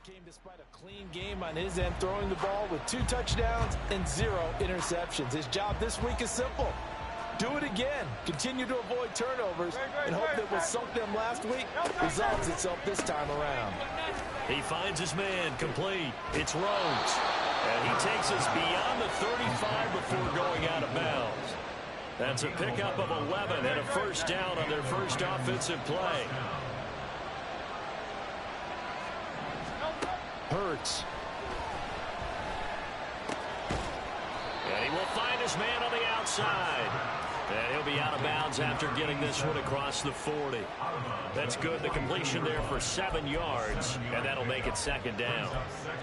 Came despite a clean game on his end, throwing the ball with 2 touchdowns and 0 interceptions. His job this week is simple. Do it again. Continue to avoid turnovers and hope that what sunk them last week resolves itself this time around. He finds his man complete. It's Rhodes. And he takes us beyond the 35 before going out of bounds. That's a pickup of 11 and a first down on their first offensive play. Hurts. And he will find his man on the outside. And he'll be out of bounds after getting this one across the 40. That's good. The completion there for 7 yards, and that'll make it second down.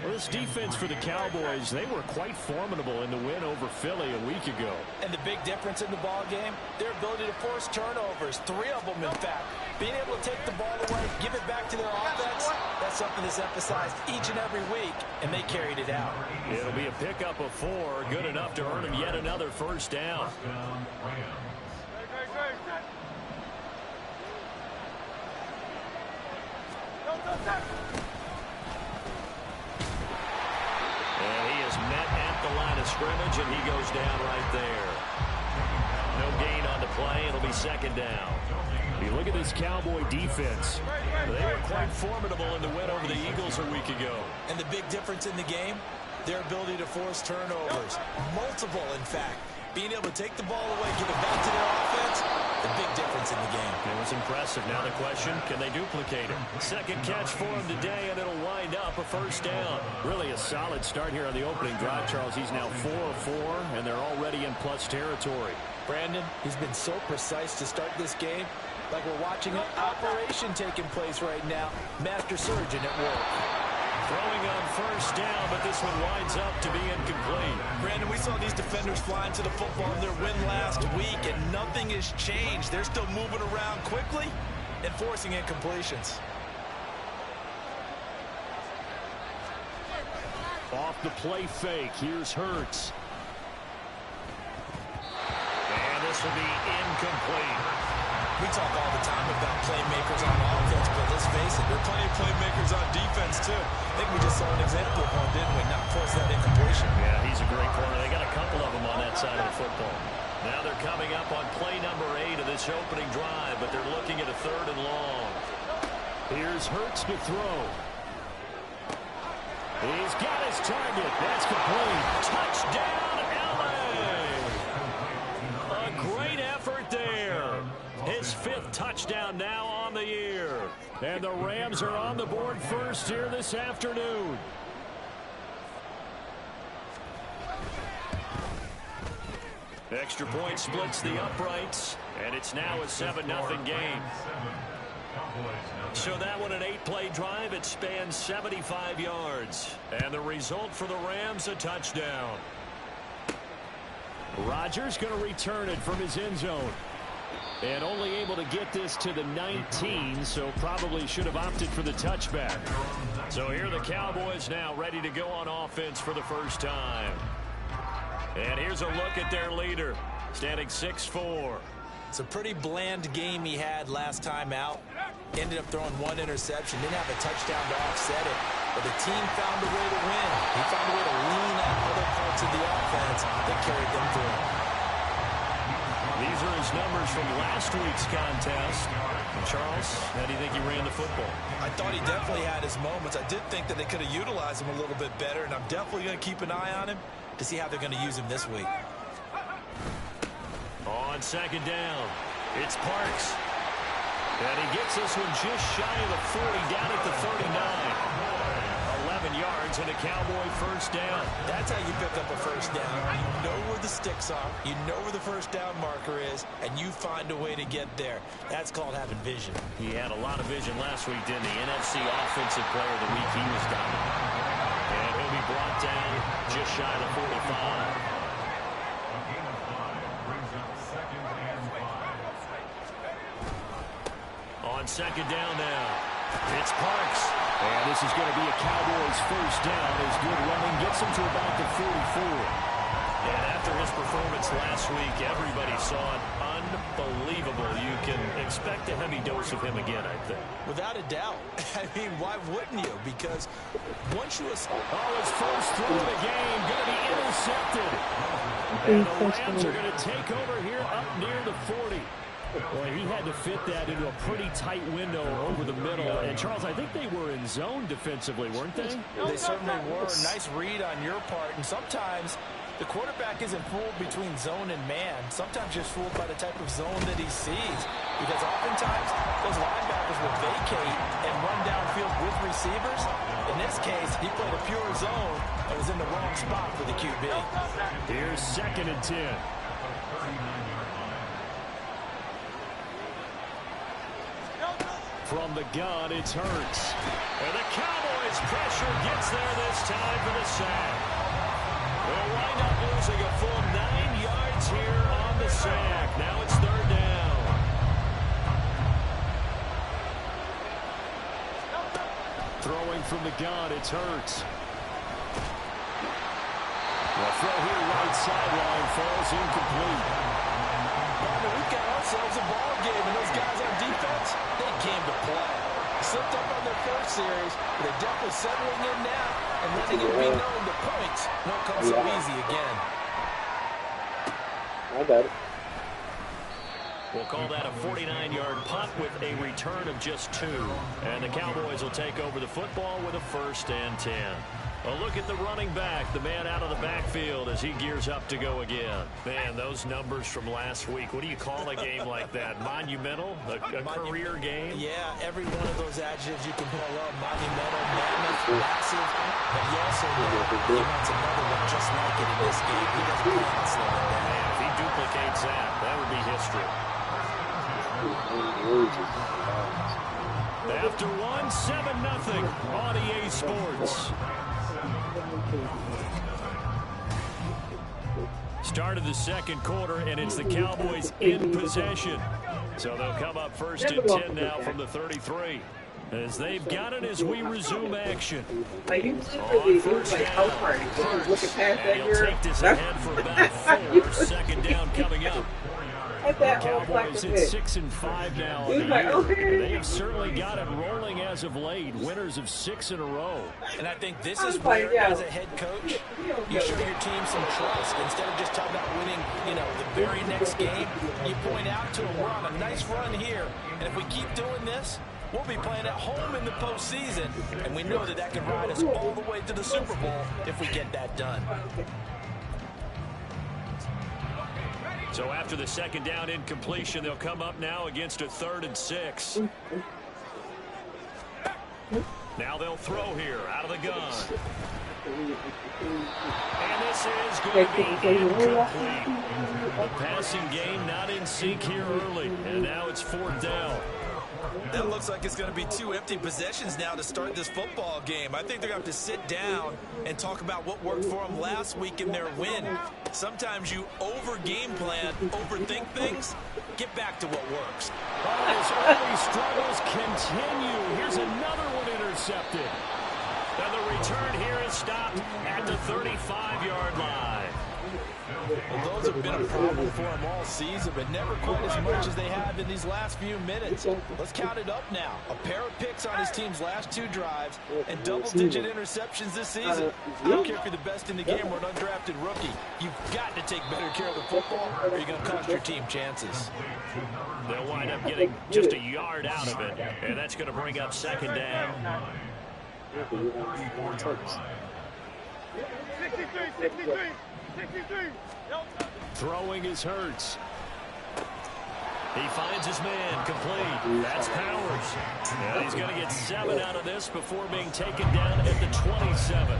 Well, this defense for the Cowboys, they were quite formidable in the win over Philly a week ago. And the big difference in the ball game, their ability to force turnovers, 3 of them in fact. Being able to take the ball away, give it back to their offense, that's something that's emphasized each and every week, and they carried it out. It'll be a pickup of 4, good enough to earn him yet another first down. And he is met at the line of scrimmage, and he goes down right there. No gain on the play. It'll be second down. You look at this Cowboy defense. They were quite formidable in the win over the Eagles a week ago. And the big difference in the game, their ability to force turnovers. Multiple, in fact. Being able to take the ball away, give it back to their offense, the big difference in the game. It was impressive. Now the question, can they duplicate it? Second catch for him today, and it'll wind up a first down. Really a solid start here on the opening drive, Charles. He's now 4 of 4, and they're already in plus territory. Brandon, he's been so precise to start this game, like we're watching an operation taking place right now. Master surgeon at work. Throwing on first down, but this one winds up to be incomplete. Brandon, we saw these defenders flying to the football in their win last week, and nothing has changed. They're still moving around quickly and forcing incompletions. Off the play fake, here's Hurts. And this will be incomplete. We talk all the time about playmakers on offense, but let's face it, there are plenty of playmakers on defense, too. I think we just saw an example of one, didn't we? Not force that incompletion. Yeah, he's a great corner. They got a couple of them on that side of the football. Now they're coming up on play number 8 of this opening drive, but they're looking at a 3rd and long. Here's Hurts to throw. He's got his target. That's complete. Touchdown, LA! A great effort there. His 5th touchdown now on the year. And the Rams are on the board first here this afternoon. Extra point splits the uprights, and it's now a 7-0 game. So that one, an 8-play drive, it spans 75 yards. And the result for the Rams, a touchdown. Rodgers going to return it from his end zone. And only able to get this to the 19, so probably should have opted for the touchback. So here are the Cowboys now ready to go on offense for the first time. And here's a look at their leader, standing 6'4". It's a pretty bland game he had last time out. Ended up throwing 1 interception. Didn't have a touchdown to offset it. But the team found a way to win. He found a way to lean on other parts of the offense that carried them through. These are his numbers from last week's contest. And Charles, how do you think he ran the football? I thought he definitely had his moments. I did think that they could have utilized him a little bit better, and I'm definitely going to keep an eye on him to see how they're going to use him this week. On second down, it's Parks. And he gets this one just shy of the 40, down at the 39. 11 yards and a Cowboy first down. That's how you pick up a first down. You know where the sticks are, you know where the first down marker is, and you find a way to get there. That's called having vision. He had a lot of vision last week, didn't he? NFC Offensive Player of the Week, he was dominant. And he'll be brought down just shy of the 45. On second down now, it's Parks. And this is going to be a Cowboys first down as good running gets him to about the 44. And after his performance last week, everybody saw it. Unbelievable. You can expect a heavy dose of him again, I think. Without a doubt. I mean, why wouldn't you? Because once you... his first throw of the game going to be intercepted. And the Rams are going to take over here up near the 40. Boy, he had to fit that into a pretty tight window over the middle. And, Charles, I think they were in zone defensively, weren't they? They certainly were. Nice read on your part. And sometimes the quarterback isn't fooled between zone and man. Sometimes just fooled by the type of zone that he sees. Because oftentimes those linebackers will vacate and run downfield with receivers. In this case, he played a pure zone and was in the wrong spot for the QB. Here's 2nd and 10. From the gun, it's Hurts. And the Cowboys' pressure gets there this time for the sack. They'll wind up losing a full 9 yards here on the sack. Now it's 3rd down. Throwing from the gun, it's Hurts. The throw here right sideline falls incomplete. We've got ourselves a ball game, and those guys on defense, they came to play. Slipped up on their first series, but they're definitely settling in now and letting it be known the points won't come so easy again. I got it. We'll call that a 49-yard punt with a return of just 2. And the Cowboys will take over the football with a 1st and 10. A look at the running back, the man out of the backfield as he gears up to go again. Man, those numbers from last week, what do you call a game like that? Monumental? A career game? Yeah, every one of those adjectives you can pull up. Monumental, mammoth, massive. But you also know he wants another one just like it in this game. He doesn't plan on slowing down. Man, if he duplicates that, that would be history. After 7-0 on EA Sports. Start of the 2nd quarter, and it's the Cowboys in possession. So they'll come up 1st and 10 now from the 33. As they've got it as we resume action. Like, you literally was like house party. Looking past that He'll take this ahead for about 4. 2nd down coming up. The Cowboys at 6-5 now on the year. They have certainly got it rolling as of late. Winners of 6 in a row. And I think this is where, as a head coach, you show your team some trust. Instead of just talking about winning, the very next game, you point out to them, we're on a nice run here. And if we keep doing this, we'll be playing at home in the postseason. And we know that can ride us all the way to the Super Bowl if we get that done. So after the 2nd down incompletion, they'll come up now against a 3rd and 6. Now they'll throw here out of the gun. And this is going to be incomplete. The passing game not in sync here early. And now it's 4th down. That looks like it's going to be 2 empty possessions now to start this football game. I think they're going to have to sit down and talk about what worked for them last week in their win. Sometimes you over-game plan, overthink things. Get back to what works. His early struggles continue. Here's another one intercepted. And the return here is stopped at the 35-yard line. Well, those have been a problem for them all season, but never quite as much as they have in these last few minutes. Let's count it up now. A pair of picks on his team's last 2 drives and double-digit interceptions this season. I don't care if you're the best in the game or an undrafted rookie. You've got to take better care of the football or you're going to cost your team chances. They'll wind up getting just a yard out of it, and that's going to bring up 2nd down. 63. Throwing is Hurts. He finds his man complete. That's Powers. And he's going to get 7 out of this before being taken down at the 27.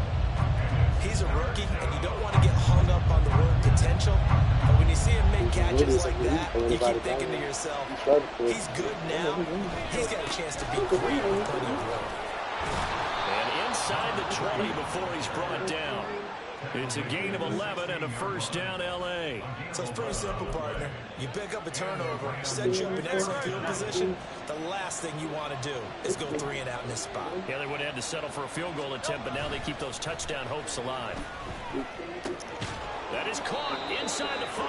He's a rookie, and you don't want to get hung up on the word potential. But when you see him make catches like that, you keep thinking to yourself, he's good now. He's got a chance to be great with plenty of work. And inside the 20 before he's brought down. It's a gain of 11 and a 1st down L.A. So it's pretty simple, partner. You pick up a turnover, set you up in excellent field position. The last thing you want to do is go 3 and out in this spot. Yeah, they would have had to settle for a field goal attempt, but now they keep those touchdown hopes alive. That is caught inside the 5.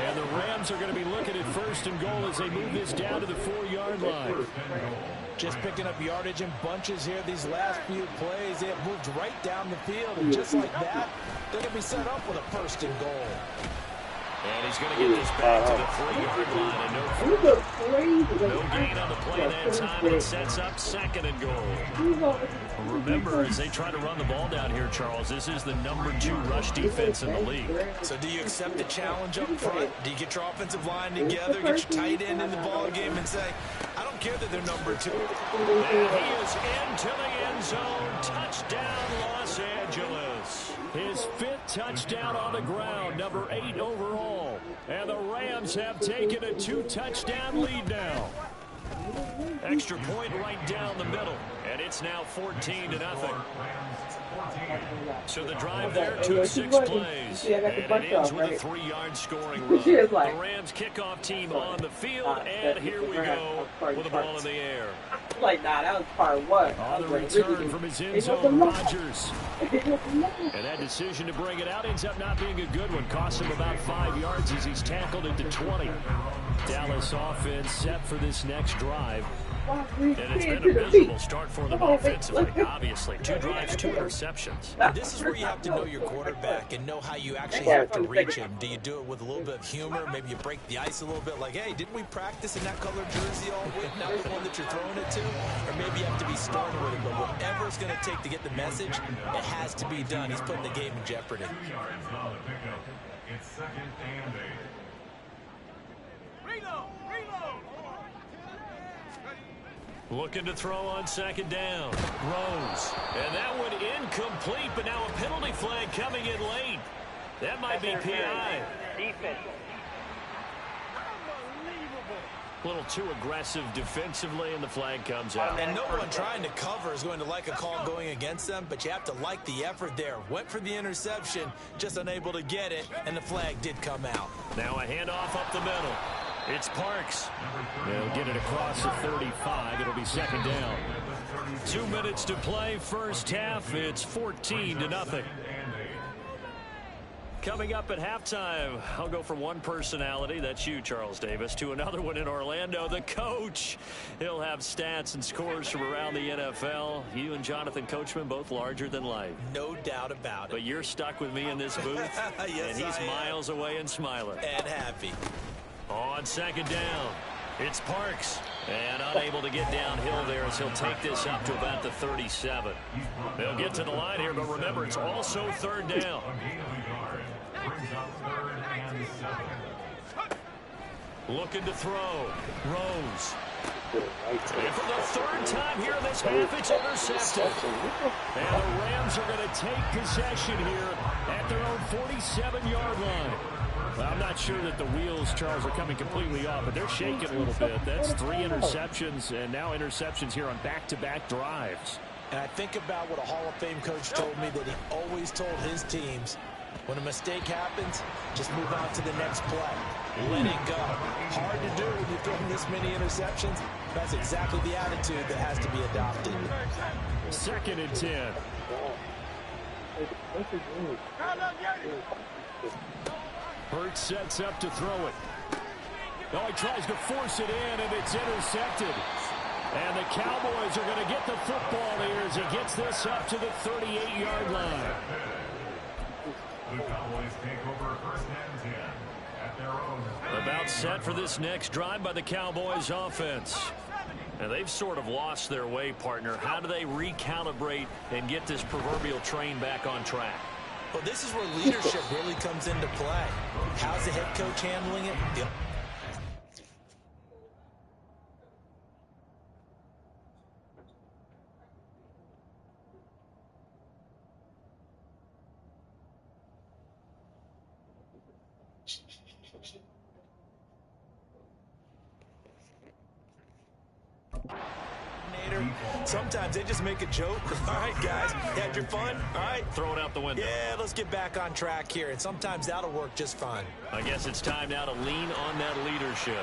And the Rams are going to be looking at 1st and goal as they move this down to the 4-yard line. Just picking up yardage in bunches here these last few plays. They have moved right down the field, and just like that, they're going to be set up with a 1st and goal. And he's going to get this back to the 3-yard line. And no gain on the play that time, and it sets up 2nd and goal. Remember, as they try to run the ball down here, Charles, this is the number 2 rush defense in the league. So do you accept the challenge up front? Do you get your offensive line together, get your tight end in the ball game, and say, I don't care that they're number 2. And he is into the end zone. Touchdown, Los Angeles. His 5th touchdown on the ground, number 8 overall. And the Rams have taken a 2-touchdown lead now. Extra point right down the middle. And it's now 14-0. So the drive there took 6 plays. And it ends with a 3-yard scoring run. The Rams kickoff team on the field. And here we go with the ball in the air. Like, nah, that was part 1. On the return from his end zone, Rodgers. And that decision to bring it out ends up not being a good one. Costs him about 5 yards as he's tackled into 20. Dallas offense set for this next drive. And it's been a miserable start for them offensively, obviously. 2 drives, 2 interceptions. This is where you have to know your quarterback and know how you actually have to reach him. Do you do it with a little bit of humor? Maybe you break the ice a little bit, like, hey, didn't we practice in that colored jersey all week? Not the one that you're throwing it to? Or maybe you have to be stern with it, but whatever it's going to take to get the message, it has to be done. He's putting the game in jeopardy. It's 2nd and 8. Looking to throw on 2nd down. Rose. And that one incomplete, but now a penalty flag coming in late. That might be PI. A little too aggressive defensively, and the flag comes out. And no one trying to cover is going to like a call going against them, but you have to like the effort there. Went for the interception, just unable to get it, and the flag did come out. Now a handoff up the middle. It's Parks. They'll get it across the 35. It'll be 2nd down. 2 minutes to play, first half. It's 14-0. Coming up at halftime, I'll go from one personality, that's you, Charles Davis, to another one in Orlando, the coach. He'll have stats and scores from around the NFL. You and Jonathan Coachman, both larger than life. No doubt about it. But you're stuck with me in this booth, yes, and he's miles away and smiling. And happy. On 2nd down, it's Parks. And unable to get downhill there as he'll take this up to about the 37. They'll get to the line here, but remember, it's also 3rd down. Looking to throw. Rose. And for the 3rd time here in this half, it's intercepted. And the Rams are going to take possession here at their own 47-yard line. Well, I'm not sure that the wheels, Charles, are coming completely off, but they're shaking a little bit. That's 3 interceptions, and now interceptions here on back-to-back drives. And I think about what a Hall of Fame coach told me, that he always told his teams, when a mistake happens, just move on to the next play. Let it go. Hard to do when you're throwing this many interceptions. That's exactly the attitude that has to be adopted. 2nd and 10. Hurts sets up to throw it. Oh, he tries to force it in, and it's intercepted. And the Cowboys are going to get the football here as he gets this up to the 38-yard line. The Cowboys take over 1st and 10 at their own. About set for this next drive by the Cowboys offense. And they've sort of lost their way, partner. How do they recalibrate and get this proverbial train back on track? Well, this is where leadership really comes into play. How's the head coach handling it? Sometimes they just make a joke. All right, guys, you had your fun? All right. Throw it out the window. Yeah, let's get back on track here. And sometimes that'll work just fine. I guess it's time now to lean on that leadership.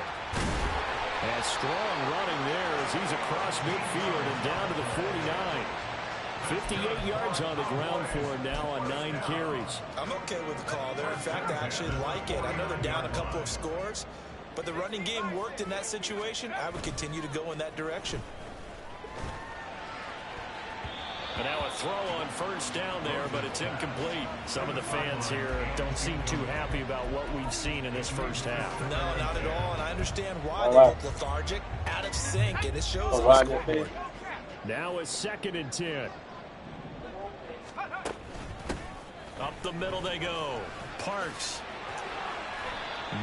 And strong running there as he's across midfield and down to the 49. 58 yards on the ground for him now on 9 carries. I'm okay with the call there. In fact, I actually like it. I know they're down a couple of scores, but the running game worked in that situation. I would continue to go in that direction. And now a throw on first down there, but it's incomplete. Some of the fans here don't seem too happy about what we've seen in this first half. No, not at all, and I understand why they look lethargic, out of sync, and it shows on the scoreboard. Now a 2nd and 10. Up the middle they go. Parks.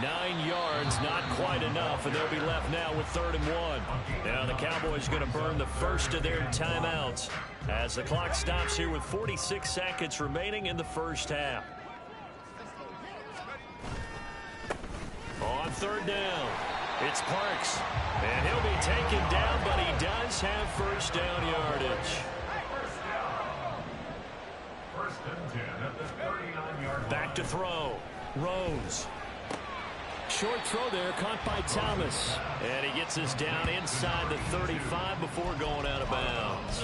9 yards, not quite enough, and they'll be left now with 3rd and 1. Now the Cowboys going to burn the first of their timeouts as the clock stops here with 46 seconds remaining in the first half. On 3rd down, it's Parks, and he'll be taken down, but he does have first down yardage. First and 10 at the 39-yard line. Back to throw. Rose. Short throw there, caught by Thomas. And he gets us down inside the 35 before going out of bounds.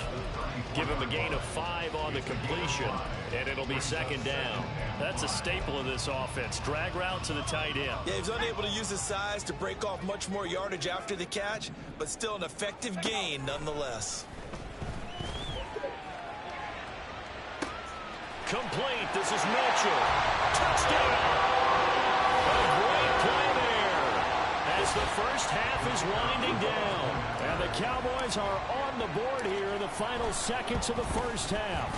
Give him a gain of 5 on the completion, and it'll be 2nd down. That's a staple of this offense. Drag route to the tight end. Yeah, he's unable to use his size to break off much more yardage after the catch, but still an effective gain nonetheless. Complete. This is Mitchell. Touchdown. A great play there as the first half is winding down. And the Cowboys are on the board here in the final seconds of the first half.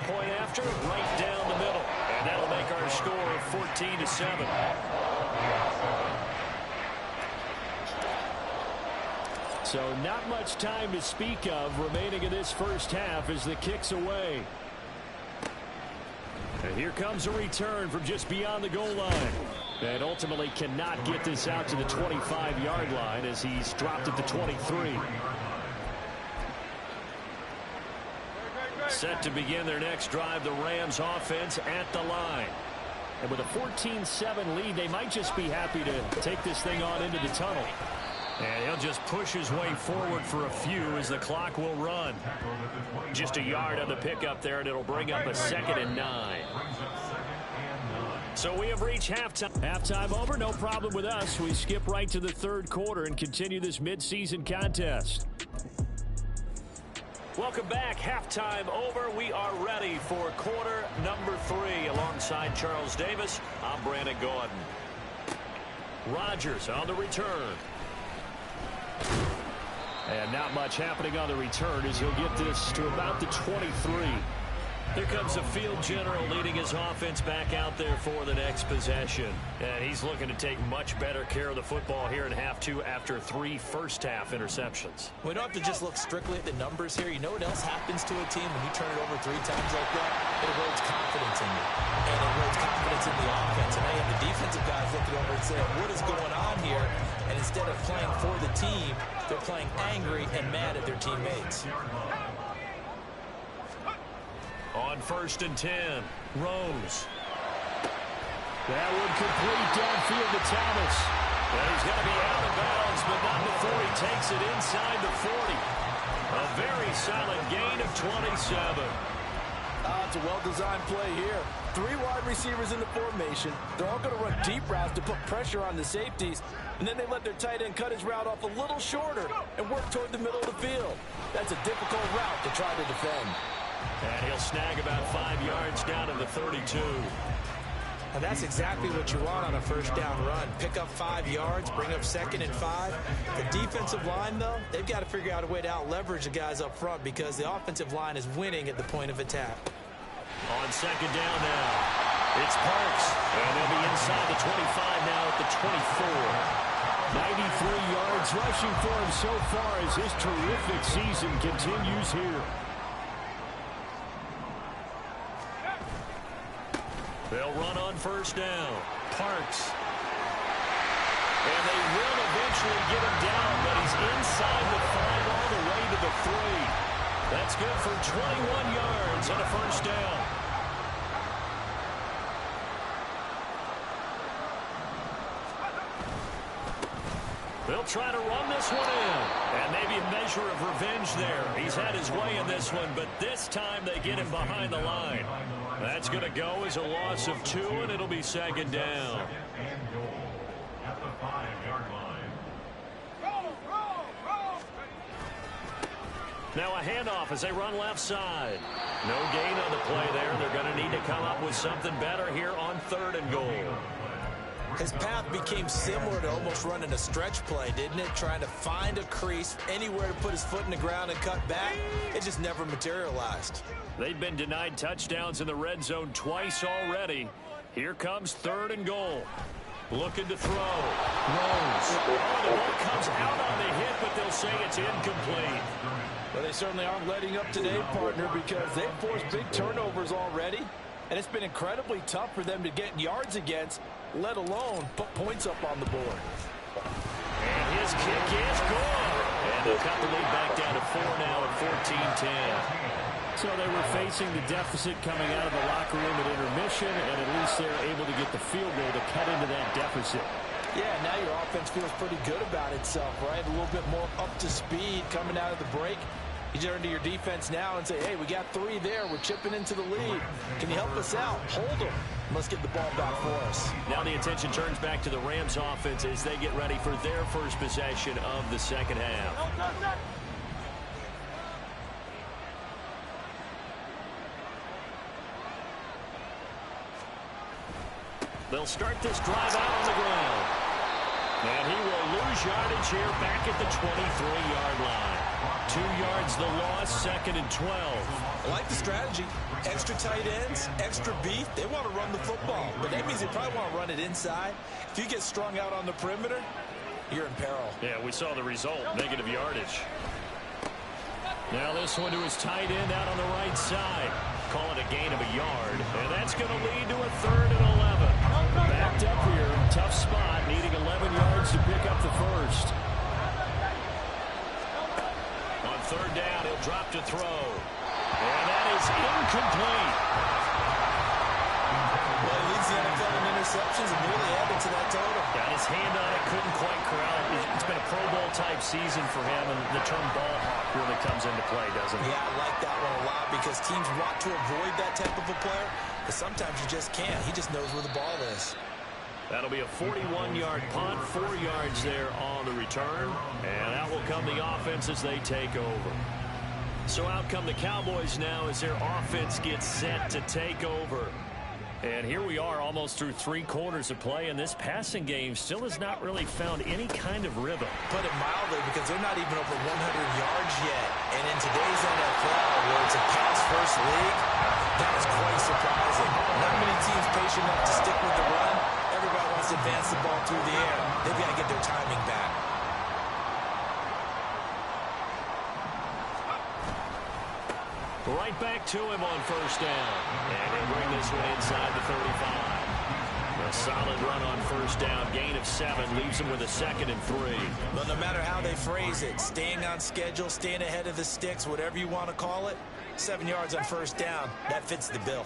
Point after, right down the middle. And that'll make our score 14-7. So not much time to speak of remaining in this first half as the kick's away. And here comes a return from just beyond the goal line. And ultimately cannot get this out to the 25-yard line as he's dropped at the 23. Set to begin their next drive, the Rams offense at the line. And with a 14-7 lead, they might just be happy to take this thing on into the tunnel. And he'll just push his way forward for a few as the clock will run. Just a yard on the pickup there, and it'll bring up a 2nd and 9. So we have reached halftime. Halftime over, no problem with us. We skip right to the 3rd quarter and continue this midseason contest. Welcome back. Halftime over. We are ready for quarter number 3. Alongside Charles Davis, I'm Brandon Gordon. Rodgers on the return. And not much happening on the return as he'll get this to about the 23. Here comes the field general leading his offense back out there for the next possession. And he's looking to take much better care of the football here in half 2 after 3 first-half interceptions. We don't have to just look strictly at the numbers here. You know what else happens to a team when you turn it over 3 times like that? It erodes confidence in you. And it erodes confidence in the offense. And now you have the defensive guys looking over and saying, what is going on here? And instead of playing for the team, they're playing angry and mad at their teammates. On 1st and 10, Rose. That would complete downfield to Thomas. And he's going to be out of bounds, but not before he takes it inside the 40. A very solid gain of 27. It's a well-designed play here. 3 wide receivers in the formation. They're all going to run deep routes to put pressure on the safeties, and then they let their tight end cut his route off a little shorter and work toward the middle of the field. That's a difficult route to try to defend. And he'll snag about 5 yards down to the 32. And that's exactly what you want on a first down run. Pick up 5 yards, bring up 2nd and 5. The defensive line, though, they've got to figure out a way to out-leverage the guys up front because the offensive line is winning at the point of attack. On 2nd down now, it's Parks. And they'll be inside the 25 now at the 24. 93 yards rushing for him so far as his terrific season continues here. They'll run on first down. Parks. And they will eventually get him down, but he's inside the 5 all the way to the 3. That's good for 21 yards on a first down. They'll try to run this one in. And maybe a measure of revenge there. He's had his way in this one, but this time they get him behind the line. That's going to go as a loss of 2, and it'll be second down. And goal at the 5-yard line. Now a handoff as they run left side. No gain on the play there. They're going to need to come up with something better here on 3rd and goal. His path became similar to almost running a stretch play, didn't it? Trying to find a crease, anywhere to put his foot in the ground and cut back. It just never materialized. They've been denied touchdowns in the red zone twice already. Here comes 3rd and goal. Looking to throw. Rose. Oh, the ball comes out on the hit, but they'll say it's incomplete. Well, they certainly aren't letting up today, partner, because they've forced big turnovers already. And it's been incredibly tough for them to get yards against, let alone put points up on the board. And his kick is good. And they'll cut the lead back down to 4 now at 14-10. So they were facing the deficit coming out of the locker room at intermission, and at least they're able to get the field goal to cut into that deficit. Yeah, now your offense feels pretty good about itself, right? A little bit more up to speed coming out of the break. You turn to your defense now and say, hey, we got 3 there. We're chipping into the lead. Can you help us out? Hold them. Let's get the ball back for us. Now the attention turns back to the Rams offense as they get ready for their first possession of the second half. They'll start this drive out on the ground. And he will lose yardage here back at the 23-yard line. 2 yards the loss, 2nd and 12. I like the strategy. Extra tight ends, extra beef. They want to run the football, but that means they probably want to run it inside. If you get strung out on the perimeter, you're in peril. Yeah, we saw the result, negative yardage. Now this one to his tight end out on the right side. Call it a gain of a yard, and that's going to lead to a 3rd and 11. Backed up here, tough spot, needing 11 yards to pick up the first. On 3rd down, he'll drop to throw. And that is incomplete. Well, he leads the NFL in interceptions and nearly added to that total. Got his hand on it, couldn't quite corral it. It's been a Pro Bowl type season for him, and the term ball hawk really comes into play, doesn't it? Yeah, I like that one a lot because teams want to avoid that type of a player, but sometimes you just can't. He just knows where the ball is. That'll be a 41-yard punt, 4 yards there on the return, and out will come the offense as they take over. So out come the Cowboys now as their offense gets set to take over. And here we are almost through 3 quarters of play, and this passing game still has not really found any kind of rhythm. Put it mildly, because they're not even over 100 yards yet. And in today's NFL, where it's a pass-first league, that is quite surprising. Not many teams patient enough to stick with the run. Everybody wants to advance the ball through the air. They've got to get their timing back. Right back to him on 1st down. And they bring this one inside the 35. A solid run on 1st down. Gain of 7 leaves him with a 2nd and 3. But no matter how they phrase it, staying on schedule, staying ahead of the sticks, whatever you want to call it, 7 yards on 1st down, that fits the bill.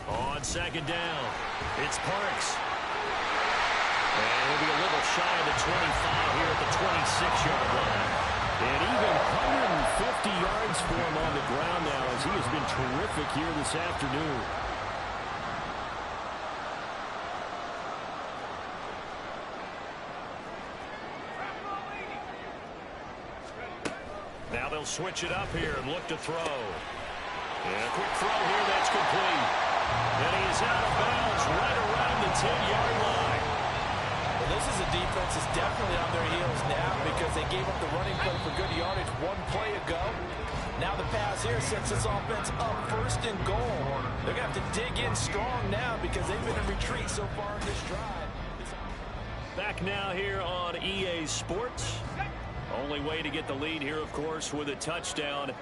On 2nd down, it's Parks. And he'll be a little shy of the 25 here at the 26-yard line. And even 150 yards for him on the ground now as he has been terrific here this afternoon. Now they'll switch it up here and look to throw. And a quick throw here, that's complete. And he is out of bounds right around the 10-yard line. Well, this is a defense that's definitely on their heels now because they gave up the running play for good yardage 1 play ago. Now the pass here sets this offense up 1st and goal. They're going to have to dig in strong now because they've been in retreat so far in this drive. Back now here on EA Sports. Only way to get the lead here, of course, with a touchdown.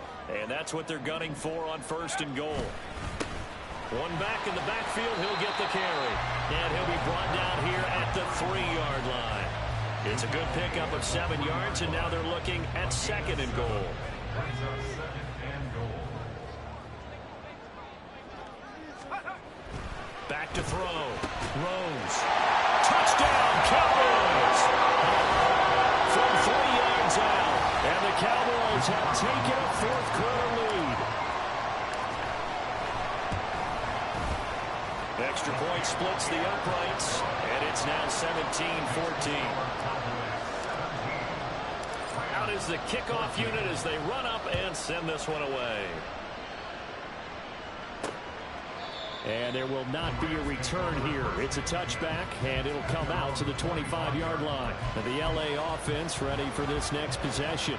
And that's what they're gunning for on 1st and goal. One back in the backfield, he'll get the carry. And he'll be brought down here at the 3-yard line. It's a good pickup of 7 yards, and now they're looking at 2nd and goal. Back to throw. Rose. Touchdown, Cowboys! Rams have taken a fourth-quarter lead. Extra point splits the uprights, and it's now 17-14. Out is the kickoff unit as they run up and send this one away. And there will not be a return here. It's a touchback, and it'll come out to the 25-yard line. And the LA offense ready for this next possession.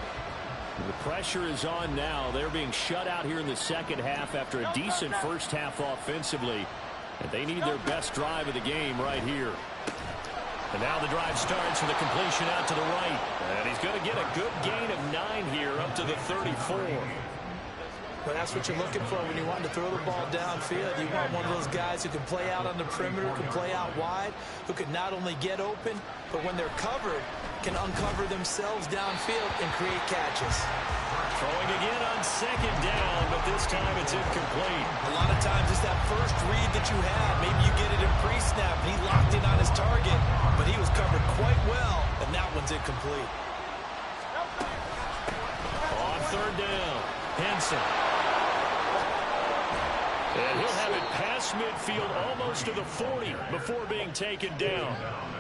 The pressure is on now. They're being shut out here in the second half after a decent first half offensively. And they need their best drive of the game right here. And now the drive starts with a completion out to the right. And he's going to get a good gain of 9 here up to the 34. Well, that's what you're looking for when you want to throw the ball downfield. You want one of those guys who can play out on the perimeter, can play out wide, who can not only get open, but when they're covered, can uncover themselves downfield and create catches. Throwing again on second down, but this time it's incomplete. A lot of times it's that first read that you have. Maybe you get it in pre-snap. He locked in on his target, but he was covered quite well, and that one's incomplete. On third down, Henson. And he'll have it past midfield almost to the 40 before being taken down.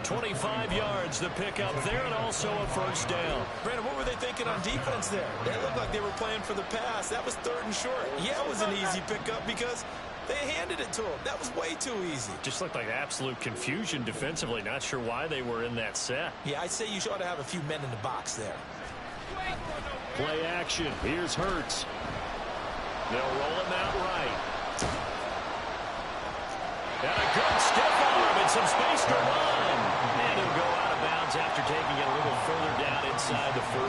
25 yards the pickup there, and also a first down. Brandon, what were they thinking on defense there? They looked like they were playing for the pass. That was third and short. Yeah, it was an easy pickup because they handed it to him. That was way too easy. Just looked like absolute confusion defensively. Not sure why they were in that set. Yeah, I'd say you ought to have a few men in the box there. Play action. Here's Hurts. They'll roll him out right. And a good stiff arm and some space to run. And he'll go out of bounds after taking it a little further down inside the 40.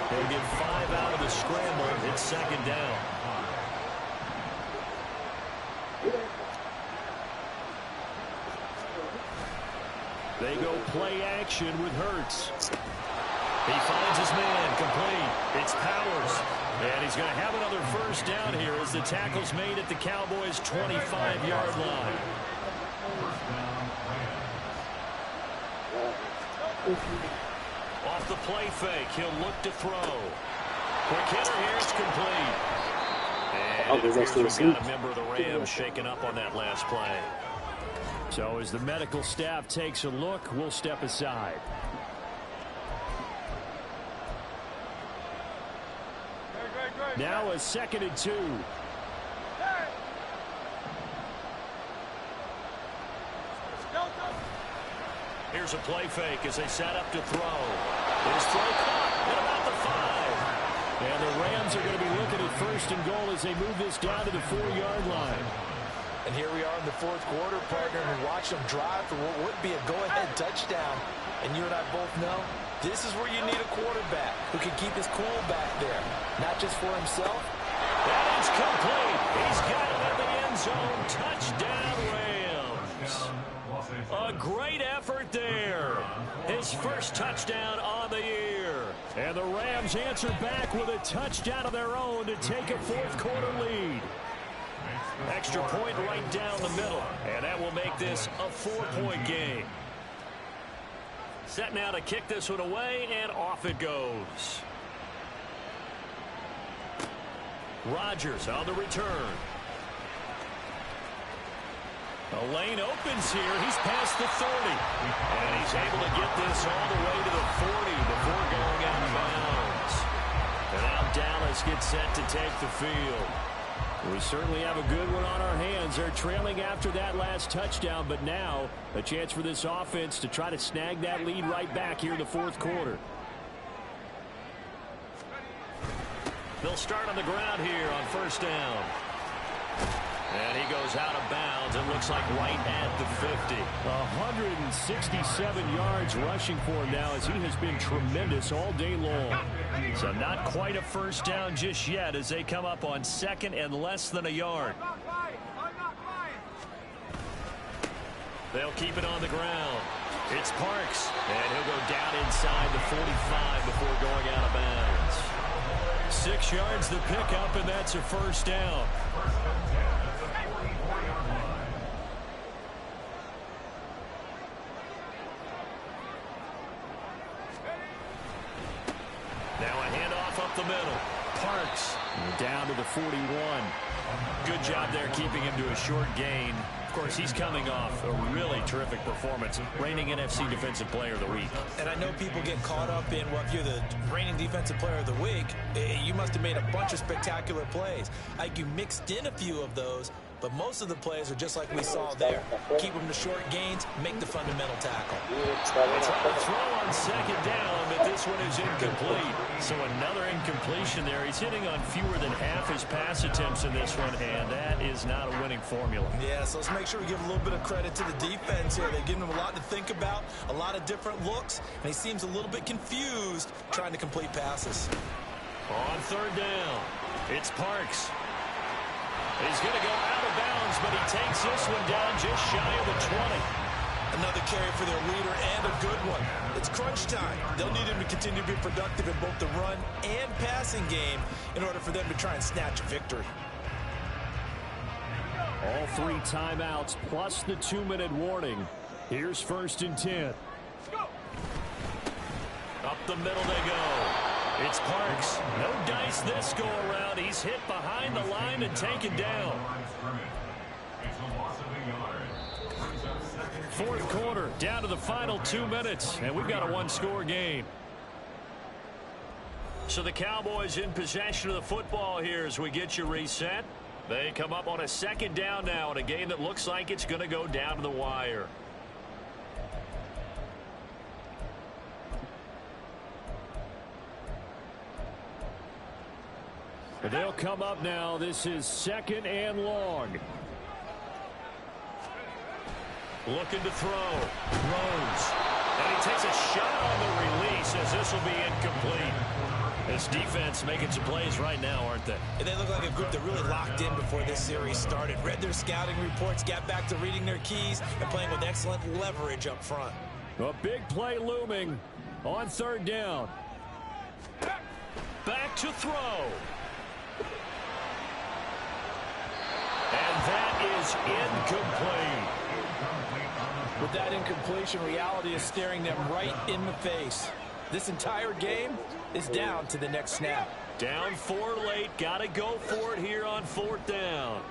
They'll get 5 out of the scramble. It's second down. They go play action with Hurts. He finds his man, complete. It's Powers. And he's going to have another first down here as the tackle's made at the Cowboys' 25-yard line. Off the play fake, he'll look to throw. Quick hitter here, it's complete. And we've got a member of the Rams shaken up on that last play. So as the medical staff takes a look, we'll step aside. Now a 2nd and 2. Here's a play fake as they set up to throw. His throw caught at about the 5. And the Rams are going to be looking at first and goal as they move this down to the 4-yard line. And here we are in the fourth quarter, partner, and watch them drive for what would be a go-ahead touchdown. And you and I both know this is where you need a quarterback who can keep his cool back there, not just for himself. That is complete. He's got it in the end zone. Touchdown, Rams. A great effort there. His first touchdown on the year. And the Rams answer back with a touchdown of their own to take a fourth-quarter lead. Extra point right down the middle. And that will make this a 4-point game. Set now to kick this one away, and off it goes. Rodgers on the return. A lane opens here. He's past the 30. And he's able to get this all the way to the 40 before going out of bounds. And now Dallas gets set to take the field. We certainly have a good one on our hands. They're trailing after that last touchdown, but now a chance for this offense to try to snag that lead right back here in the fourth quarter. They'll start on the ground here on first down. And he goes out of bounds. It looks like right at the 50. 167 yards rushing for him now as he has been tremendous all day long. So not quite a first down just yet as they come up on second and less than a yard. They'll keep it on the ground. It's Parks. And he'll go down inside the 45 before going out of bounds. 6 yards the pickup, and that's a first down. Now a handoff up the the middle. Parks. Down to the 41. Good job there keeping him to a short gain. Of course, he's coming off a really terrific performance, reigning NFC Defensive Player of the Week. And I know people get caught up in, well, if you're the reigning Defensive Player of the Week, you must have made a bunch of spectacular plays. Like you mixed in a few of those, but most of the plays are just like we saw there. Keep them to short gains, make the fundamental tackle. Trying to throw on second down, but this one is incomplete. So another incompletion there. He's hitting on fewer than half his pass attempts in this one, and that is not a winning formula. Yeah, so let's make sure we give a little bit of credit to the defense here. They're giving him a lot to think about, a lot of different looks, and he seems a little bit confused trying to complete passes. On third down, it's Parks. He's going to go out of bounds, but he takes this one down just shy of the 20. Another carry for their leader and a good one. It's crunch time. They'll need him to continue to be productive in both the run and passing game in order for them to try and snatch a victory. All 3 timeouts plus the 2-minute warning. Here's 1st and 10. Up the middle they go. It's Parks. No dice this go around. He's hit behind the line and taken down. Fourth quarter, down to the final 2 minutes, and we've got a 1-score game. So the Cowboys in possession of the football here as we get you reset. They come up on a second down now in a game that looks like it's going to go down to the wire. They'll come up now. This is 2nd and long. Looking to throw. Throws. And he takes a shot on the release as this will be incomplete. This defense making some plays right now, aren't they? And they look like a group that really locked in before this series started. Read their scouting reports, got back to reading their keys, and playing with excellent leverage up front. A big play looming on 3rd down. Back to throw. And that is incomplete. With that incompletion, reality is staring them right in the face. This entire game is down to the next snap. Down 4 late. Got to go for it here on 4th down.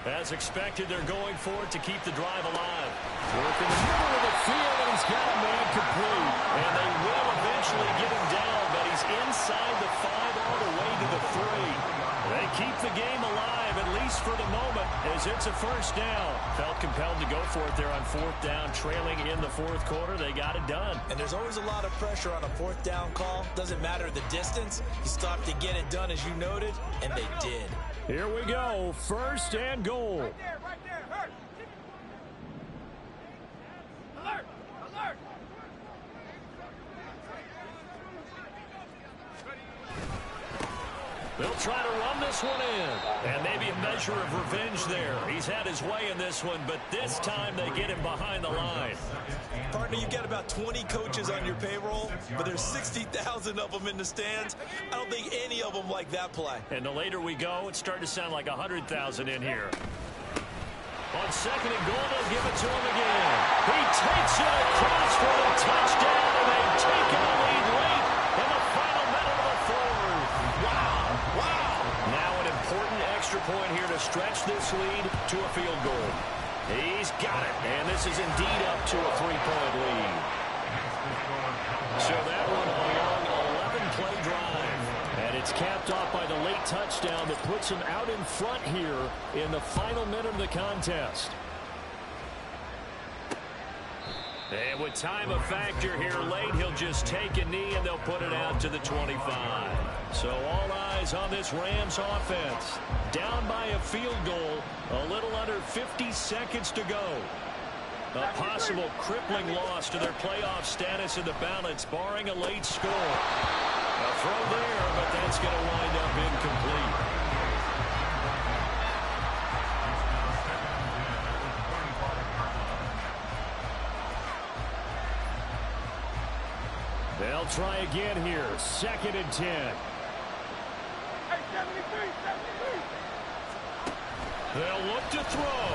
As expected, they're going for it to keep the drive alive. Working the middle of the field, and he's got a man complete. And they will eventually get him down, but he's inside the 5 all the way to the 3. They keep the game alive, at least for the moment, as it's a 1st down. Felt compelled to go for it there on 4th down, trailing in the 4th quarter. They got it done. And there's always a lot of pressure on a 4th down call. Doesn't matter the distance. You stop to get it done, as you noted, and they did. Here we go. 1st and goal. Right there, hurt. Alert, alert. They'll try to run this one in. And maybe a measure of revenge there. He's had his way in this one, but this time they get him behind the line. Partner, you've got about 20 coaches on your payroll, but there's 60,000 of them in the stands. I don't think any of them like that play. And the later we go, it's starting to sound like 100,000 in here. On 2nd and goal, they'll give it to him again. He takes it across for a touchdown, and they've taken the lead late in the final minute of the 4th. Wow. Now an important extra point here to stretch this lead to a field goal. He's got it, and this is indeed up to a 3-point lead. So that one a long 11-play drive. And it's capped off by the late touchdown that puts him out in front here in the final minute of the contest. And with time a factor here late, he'll just take a knee and they'll put it out to the 25. So all eyes on this Rams offense. Down by a field goal, a little under 50 seconds to go. A possible crippling loss to their playoff status in the balance, barring a late score. A throw there, but that's going to wind up incomplete. They'll try again here. 2nd and 10. Hey, 73. They'll look to throw.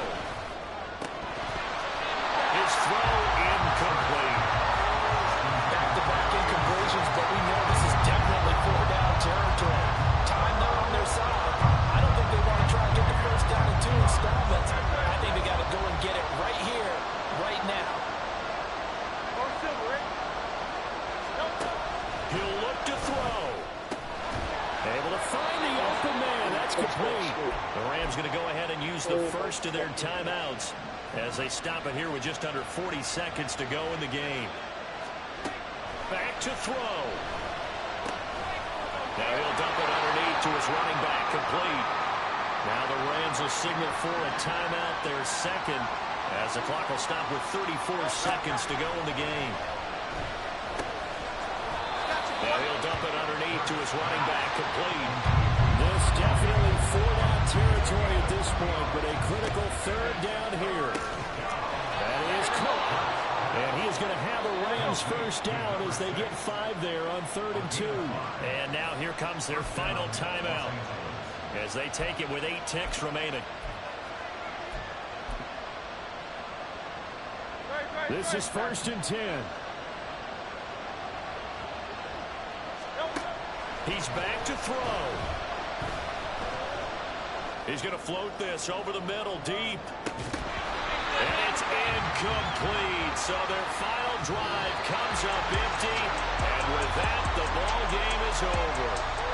His throw incomplete. Back-to-back incompletions to find the open man. That's complete. The Rams going to go ahead and use the first of their timeouts as they stop it here with just under 40 seconds to go in the game. Back to throw. Now he'll dump it underneath to his running back, complete. Now the Rams will signal for a timeout, their second, as the clock will stop with 34 seconds to go in the game. Now he'll dump it underneath to his running back, complete. This definitely four-down territory at this point, but a critical third down here. That is caught. And he is going to have a Rams first down as they get 5 there on 3rd and 2. And now here comes their final timeout as they take it with 8 ticks remaining. This is 1st and 10. He's back to throw. He's going to float this over the middle deep. And it's incomplete. So their final drive comes up empty. And with that, the ball game is over.